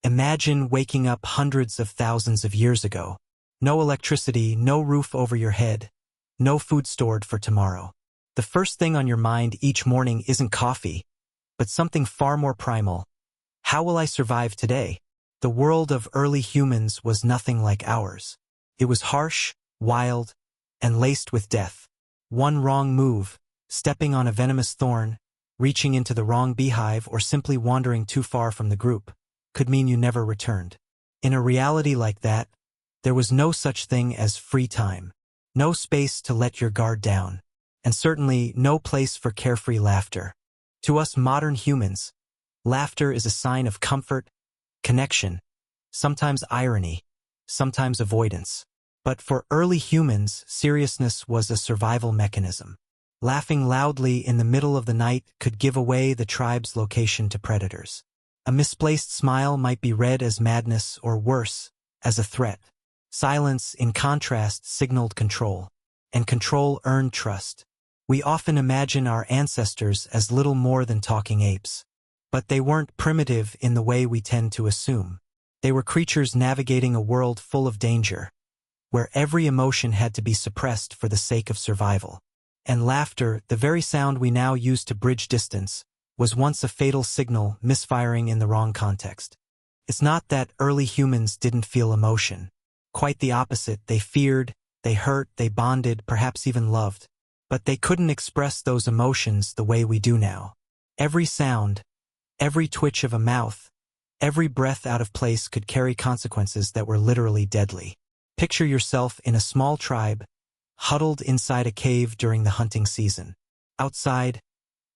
Imagine waking up hundreds of thousands of years ago. No electricity, no roof over your head, no food stored for tomorrow. The first thing on your mind each morning isn't coffee, but something far more primal. How will I survive today? The world of early humans was nothing like ours. It was harsh, wild, and laced with death. One wrong move, stepping on a venomous thorn, reaching into the wrong beehive, or simply wandering too far from the group, could mean you never returned. In a reality like that, there was no such thing as free time, no space to let your guard down, and certainly no place for carefree laughter. To us modern humans, laughter is a sign of comfort, connection, sometimes irony, sometimes avoidance. But for early humans, seriousness was a survival mechanism. Laughing loudly in the middle of the night could give away the tribe's location to predators. A misplaced smile might be read as madness or worse, as a threat. Silence, in contrast, signaled control, and control earned trust. We often imagine our ancestors as little more than talking apes. But they weren't primitive in the way we tend to assume. They were creatures navigating a world full of danger, where every emotion had to be suppressed for the sake of survival. And laughter, the very sound we now use to bridge distance, was once a fatal signal misfiring in the wrong context. It's not that early humans didn't feel emotion. Quite the opposite. They feared, they hurt, they bonded, perhaps even loved. But they couldn't express those emotions the way we do now. Every sound, every twitch of a mouth, every breath out of place could carry consequences that were literally deadly. Picture yourself in a small tribe, huddled inside a cave during the hunting season. Outside,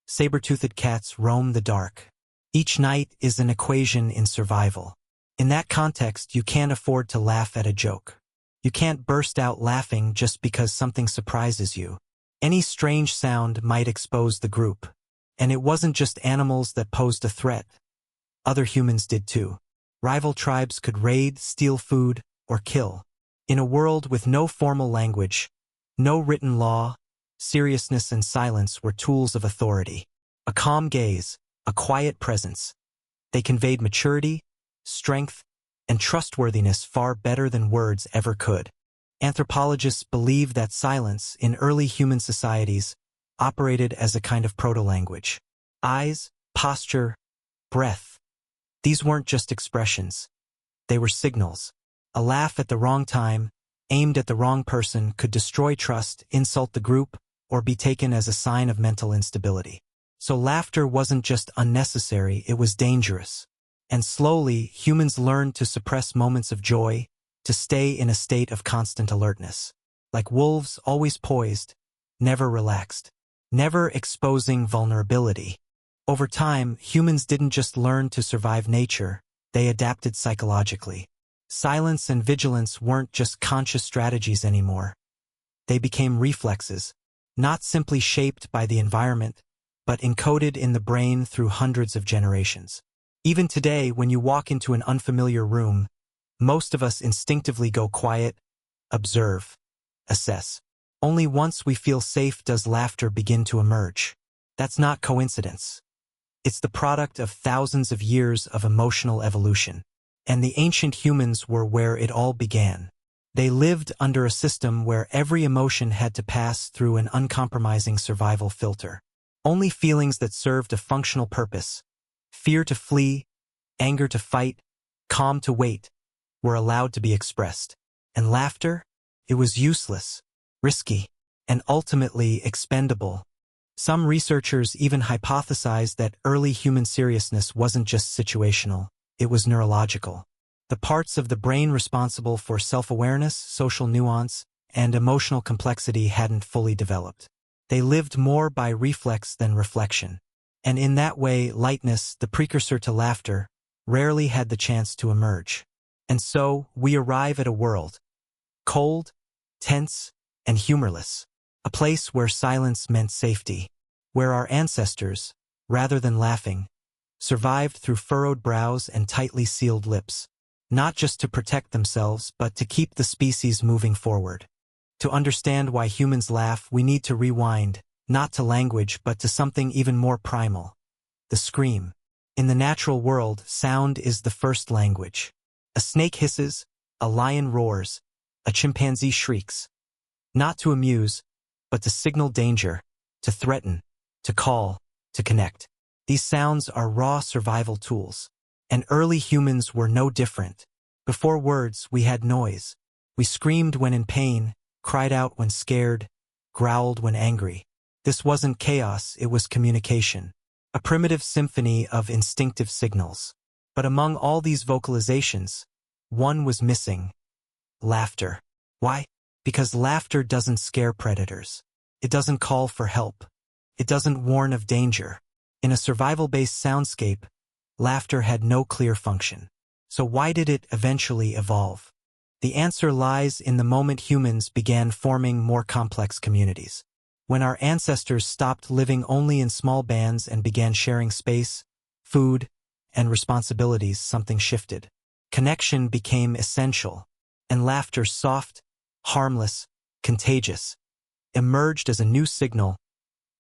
saber-toothed cats roam the dark. Each night is an equation in survival. In that context, you can't afford to laugh at a joke. You can't burst out laughing just because something surprises you. Any strange sound might expose the group. And it wasn't just animals that posed a threat. Other humans did too. Rival tribes could raid, steal food, or kill. In a world with no formal language, no written law, seriousness and silence were tools of authority. A calm gaze, a quiet presence. They conveyed maturity, strength, and trustworthiness far better than words ever could. Anthropologists believe that silence in early human societies operated as a kind of proto-language. Eyes, posture, breath. These weren't just expressions. They were signals. A laugh at the wrong time, aimed at the wrong person, could destroy trust, insult the group, or be taken as a sign of mental instability. So laughter wasn't just unnecessary, it was dangerous. And slowly, humans learned to suppress moments of joy, to stay in a state of constant alertness. Like wolves, always poised, never relaxed, never exposing vulnerability. Over time, humans didn't just learn to survive nature, they adapted psychologically. Silence and vigilance weren't just conscious strategies anymore. They became reflexes, not simply shaped by the environment, but encoded in the brain through hundreds of generations. Even today, when you walk into an unfamiliar room, most of us instinctively go quiet, observe, assess. Only once we feel safe does laughter begin to emerge. That's not coincidence. It's the product of thousands of years of emotional evolution. And the ancient humans were where it all began. They lived under a system where every emotion had to pass through an uncompromising survival filter. Only feelings that served a functional purpose, fear to flee, anger to fight, calm to wait, were allowed to be expressed. And laughter? It was useless, risky, and ultimately expendable. Some researchers even hypothesized that early human seriousness wasn't just situational, it was neurological. The parts of the brain responsible for self-awareness, social nuance, and emotional complexity hadn't fully developed. They lived more by reflex than reflection. And in that way, lightness, the precursor to laughter, rarely had the chance to emerge. And so, we arrive at a world, cold, tense, and humorless. A place where silence meant safety. Where our ancestors, rather than laughing, survived through furrowed brows and tightly sealed lips. Not just to protect themselves, but to keep the species moving forward. To understand why humans laugh, we need to rewind, not to language but to something even more primal. The scream. In the natural world, sound is the first language. A snake hisses, a lion roars, a chimpanzee shrieks. Not to amuse, but to signal danger, to threaten, to call, to connect. These sounds are raw survival tools. And early humans were no different. Before words, we had noise. We screamed when in pain, cried out when scared, growled when angry. This wasn't chaos, it was communication. A primitive symphony of instinctive signals. But among all these vocalizations, one was missing. Laughter. Why? Because laughter doesn't scare predators. It doesn't call for help. It doesn't warn of danger. In a survival-based soundscape, laughter had no clear function. So why did it eventually evolve? The answer lies in the moment humans began forming more complex communities. When our ancestors stopped living only in small bands and began sharing space, food, and responsibilities, something shifted. Connection became essential, and laughter, soft, harmless, contagious, emerged as a new signal.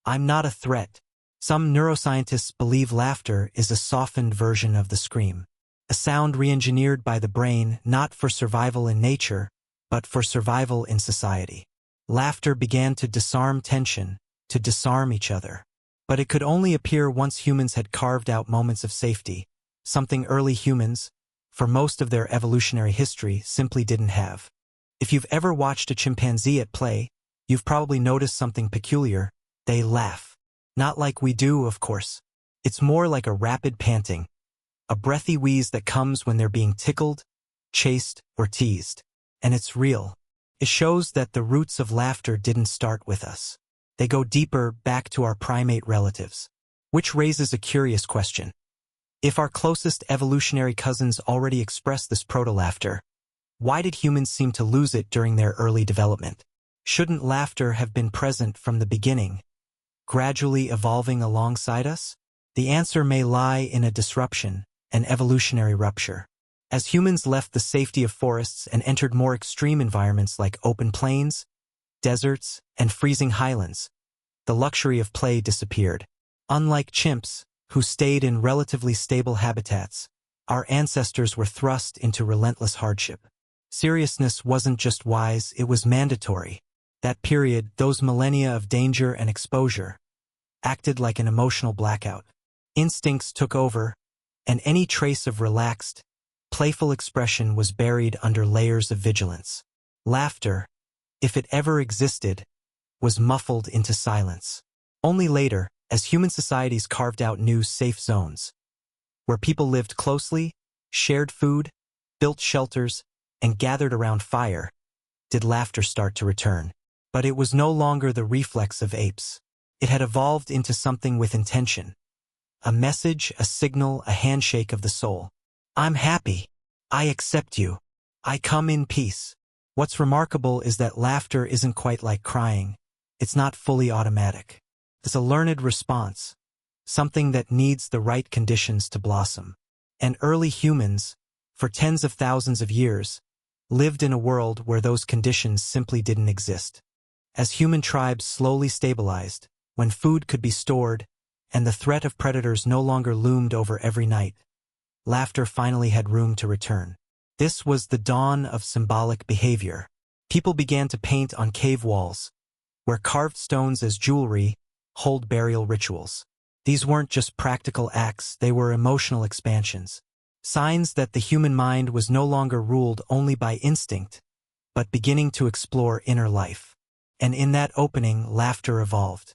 I'm not a threat. Some neuroscientists believe laughter is a softened version of the scream. A sound re-engineered by the brain not for survival in nature, but for survival in society. Laughter began to disarm tension, to disarm each other. But it could only appear once humans had carved out moments of safety, something early humans, for most of their evolutionary history, simply didn't have. If you've ever watched a chimpanzee at play, you've probably noticed something peculiar. They laugh. Not like we do, of course. It's more like a rapid panting, a breathy wheeze that comes when they're being tickled, chased, or teased. And it's real. It shows that the roots of laughter didn't start with us. They go deeper, back to our primate relatives. Which raises a curious question. If our closest evolutionary cousins already expressed this proto-laughter, why did humans seem to lose it during their early development? Shouldn't laughter have been present from the beginning, gradually evolving alongside us? The answer may lie in a disruption, an evolutionary rupture. As humans left the safety of forests and entered more extreme environments like open plains, deserts, and freezing highlands, the luxury of play disappeared. Unlike chimps, who stayed in relatively stable habitats, our ancestors were thrust into relentless hardship. Seriousness wasn't just wise, it was mandatory. That period, those millennia of danger and exposure, acted like an emotional blackout. Instincts took over, and any trace of relaxed, playful expression was buried under layers of vigilance. Laughter, if it ever existed, was muffled into silence. Only later, as human societies carved out new safe zones, where people lived closely, shared food, built shelters, and gathered around fire, did laughter start to return. But it was no longer the reflex of apes. It had evolved into something with intention. A message, a signal, a handshake of the soul. I'm happy. I accept you. I come in peace. What's remarkable is that laughter isn't quite like crying. It's not fully automatic. It's a learned response, something that needs the right conditions to blossom. And early humans, for tens of thousands of years, lived in a world where those conditions simply didn't exist. As human tribes slowly stabilized, when food could be stored, and the threat of predators no longer loomed over every night, laughter finally had room to return. This was the dawn of symbolic behavior. People began to paint on cave walls, where carved stones as jewelry hold burial rituals. These weren't just practical acts, they were emotional expansions. Signs that the human mind was no longer ruled only by instinct, but beginning to explore inner life. And in that opening, laughter evolved.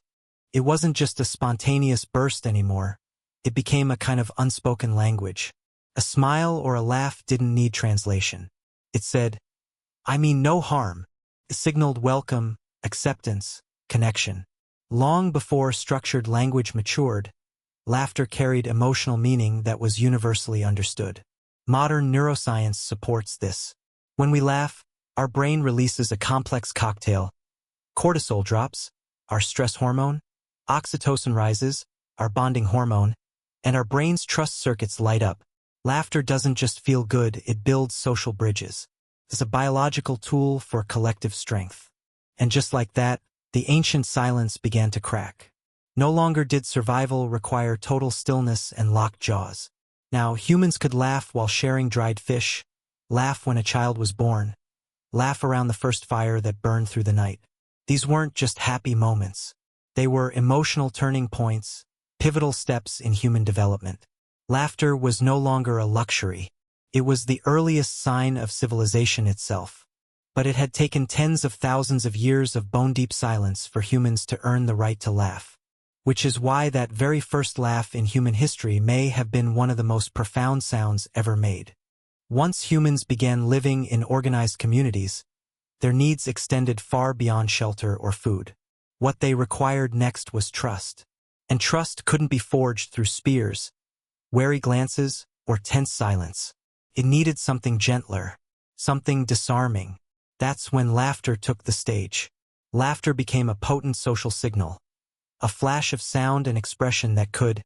It wasn't just a spontaneous burst anymore. It became a kind of unspoken language. A smile or a laugh didn't need translation. It said, "I mean no harm." It signaled welcome, acceptance, connection. Long before structured language matured, laughter carried emotional meaning that was universally understood. Modern neuroscience supports this. When we laugh, our brain releases a complex cocktail. Cortisol drops, our stress hormone, oxytocin rises, our bonding hormone, and our brain's trust circuits light up. Laughter doesn't just feel good, it builds social bridges. It's a biological tool for collective strength. And just like that, the ancient silence began to crack. No longer did survival require total stillness and locked jaws. Now, humans could laugh while sharing dried fish, laugh when a child was born, laugh around the first fire that burned through the night. These weren't just happy moments. They were emotional turning points, pivotal steps in human development. Laughter was no longer a luxury. It was the earliest sign of civilization itself. But it had taken tens of thousands of years of bone-deep silence for humans to earn the right to laugh. Which is why that very first laugh in human history may have been one of the most profound sounds ever made. Once humans began living in organized communities, their needs extended far beyond shelter or food. What they required next was trust. And trust couldn't be forged through spears, wary glances, or tense silence. It needed something gentler, something disarming. That's when laughter took the stage. Laughter became a potent social signal, a flash of sound and expression that could,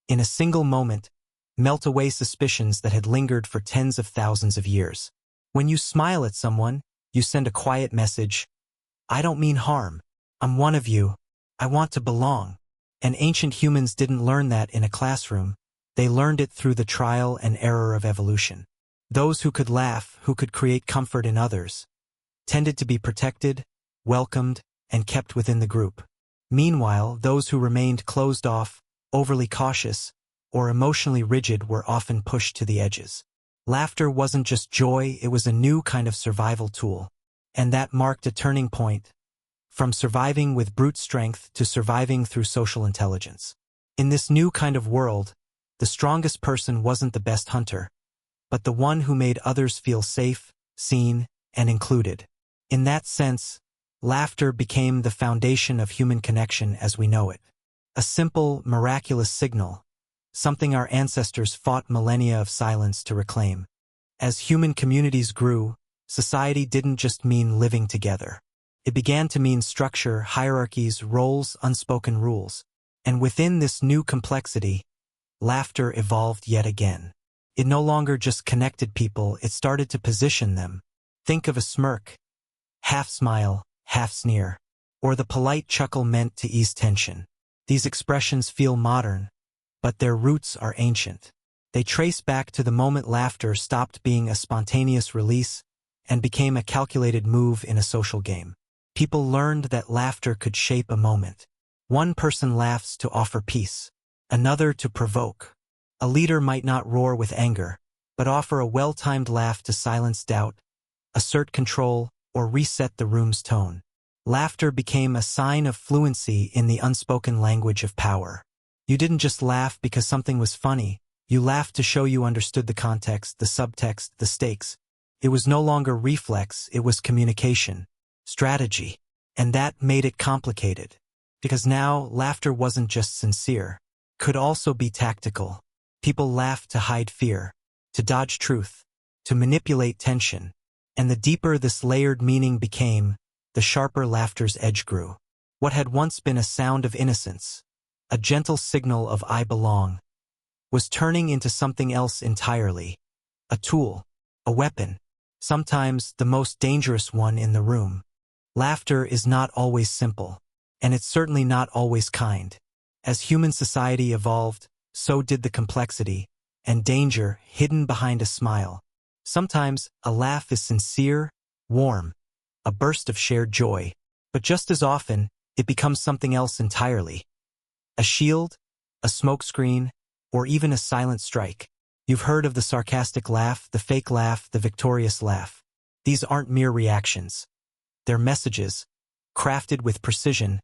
in a single moment, melt away suspicions that had lingered for tens of thousands of years. When you smile at someone, you send a quiet message. I don't mean harm. I'm one of you. I want to belong. And ancient humans didn't learn that in a classroom. They learned it through the trial and error of evolution. Those who could laugh, who could create comfort in others, tended to be protected, welcomed, and kept within the group. Meanwhile, those who remained closed off, overly cautious, or emotionally rigid were often pushed to the edges. Laughter wasn't just joy, it was a new kind of survival tool. And that marked a turning point, from surviving with brute strength to surviving through social intelligence. In this new kind of world, the strongest person wasn't the best hunter, but the one who made others feel safe, seen, and included. In that sense, laughter became the foundation of human connection as we know it. A simple, miraculous signal, something our ancestors fought millennia of silence to reclaim. As human communities grew, society didn't just mean living together. It began to mean structure, hierarchies, roles, unspoken rules. And within this new complexity, laughter evolved yet again. It no longer just connected people, it started to position them. Think of a smirk, half smile, half sneer, or the polite chuckle meant to ease tension. These expressions feel modern, but their roots are ancient. They trace back to the moment laughter stopped being a spontaneous release and became a calculated move in a social game. People learned that laughter could shape a moment. One person laughs to offer peace, another to provoke. A leader might not roar with anger, but offer a well-timed laugh to silence doubt, assert control, or reset the room's tone. Laughter became a sign of fluency in the unspoken language of power. You didn't just laugh because something was funny. You laughed to show you understood the context, the subtext, the stakes. It was no longer reflex, it was communication, strategy. And that made it complicated. Because now, laughter wasn't just sincere. It could also be tactical. People laughed to hide fear, to dodge truth, to manipulate tension. And the deeper this layered meaning became, the sharper laughter's edge grew. What had once been a sound of innocence, a gentle signal of I belong, was turning into something else entirely. A tool, a weapon, sometimes the most dangerous one in the room. Laughter is not always simple, and it's certainly not always kind. As human society evolved, so did the complexity and danger hidden behind a smile. Sometimes a laugh is sincere, warm, a burst of shared joy, but just as often, it becomes something else entirely. A shield, a smokescreen, or even a silent strike. You've heard of the sarcastic laugh, the fake laugh, the victorious laugh. These aren't mere reactions. They're messages, crafted with precision,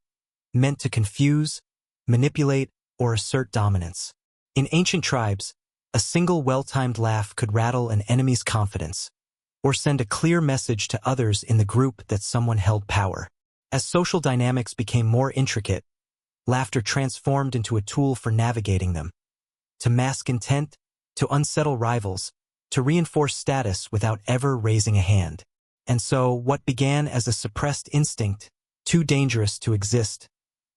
meant to confuse, manipulate, or assert dominance. In ancient tribes, a single well-timed laugh could rattle an enemy's confidence, or send a clear message to others in the group that someone held power. As social dynamics became more intricate, laughter transformed into a tool for navigating them. To mask intent, to unsettle rivals, to reinforce status without ever raising a hand. And so, what began as a suppressed instinct, too dangerous to exist,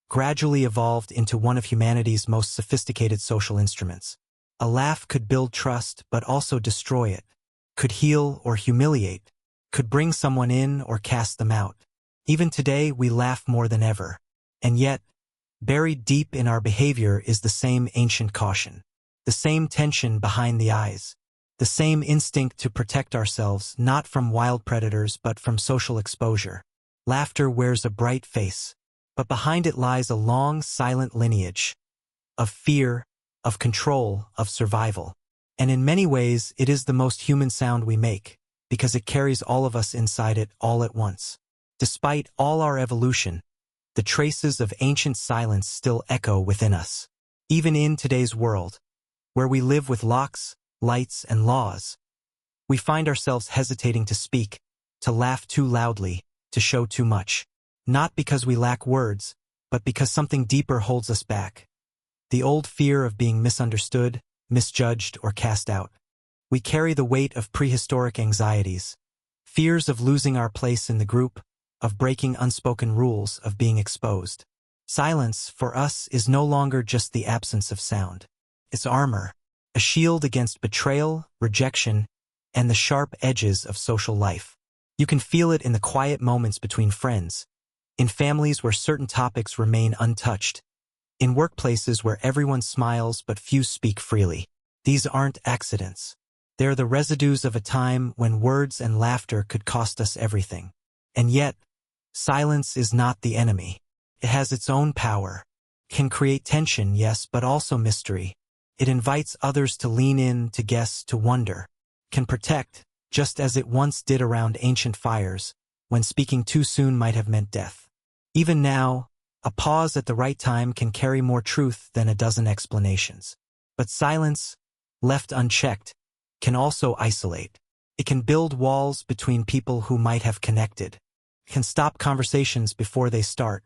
gradually evolved into one of humanity's most sophisticated social instruments. A laugh could build trust but also destroy it, could heal or humiliate, could bring someone in or cast them out. Even today we laugh more than ever. And yet, Buried deep in our behavior is the same ancient caution, the same tension behind the eyes, the same instinct to protect ourselves not from wild predators but from social exposure. Laughter wears a bright face, but behind it lies a long, silent lineage of fear, of control, of survival. And in many ways, it is the most human sound we make, because it carries all of us inside it all at once. Despite all our evolution, the traces of ancient silence still echo within us. Even in today's world, where we live with locks, lights, and laws, we find ourselves hesitating to speak, to laugh too loudly, to show too much. Not because we lack words, but because something deeper holds us back. The old fear of being misunderstood, misjudged, or cast out. We carry the weight of prehistoric anxieties, fears of losing our place in the group, of breaking unspoken rules, of being exposed. Silence, for us, is no longer just the absence of sound. It's armor, a shield against betrayal, rejection, and the sharp edges of social life. You can feel it in the quiet moments between friends, in families where certain topics remain untouched, in workplaces where everyone smiles but few speak freely. These aren't accidents. They're the residues of a time when words and laughter could cost us everything. And yet, silence is not the enemy. It has its own power. Can create tension, yes, but also mystery. It invites others to lean in, to guess, to wonder. Can protect, just as it once did around ancient fires, when speaking too soon might have meant death. Even now, a pause at the right time can carry more truth than a dozen explanations. But silence, left unchecked, can also isolate. It can build walls between people who might have connected. It can stop conversations before they start,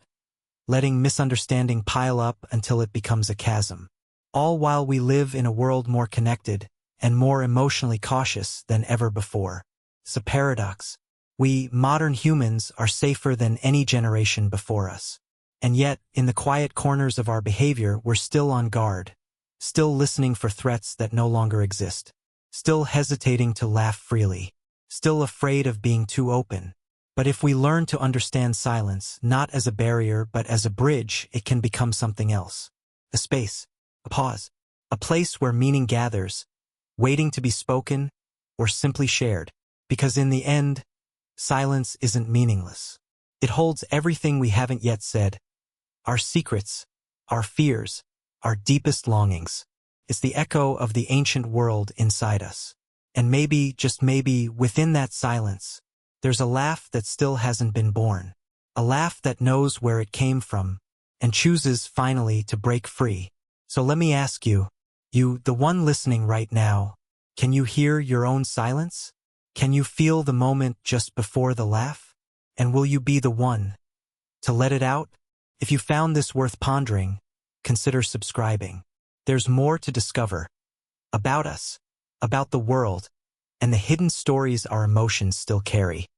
letting misunderstanding pile up until it becomes a chasm. All while we live in a world more connected and more emotionally cautious than ever before. It's a paradox. We, modern humans, are safer than any generation before us. And yet, in the quiet corners of our behavior, we're still on guard, still listening for threats that no longer exist, still hesitating to laugh freely, still afraid of being too open. But if we learn to understand silence, not as a barrier but as a bridge, it can become something else. A space, a pause, a place where meaning gathers, waiting to be spoken or simply shared. Because in the end, silence isn't meaningless. It holds everything we haven't yet said, our secrets, our fears, our deepest longings. It's the echo of the ancient world inside us. And maybe, just maybe, within that silence, there's a laugh that still hasn't been born. A laugh that knows where it came from and chooses finally to break free. So let me ask you, the one listening right now, can you hear your own silence? Can you feel the moment just before the laugh? And will you be the one to let it out? If you found this worth pondering, consider subscribing. There's more to discover about us, about the world, and the hidden stories our emotions still carry.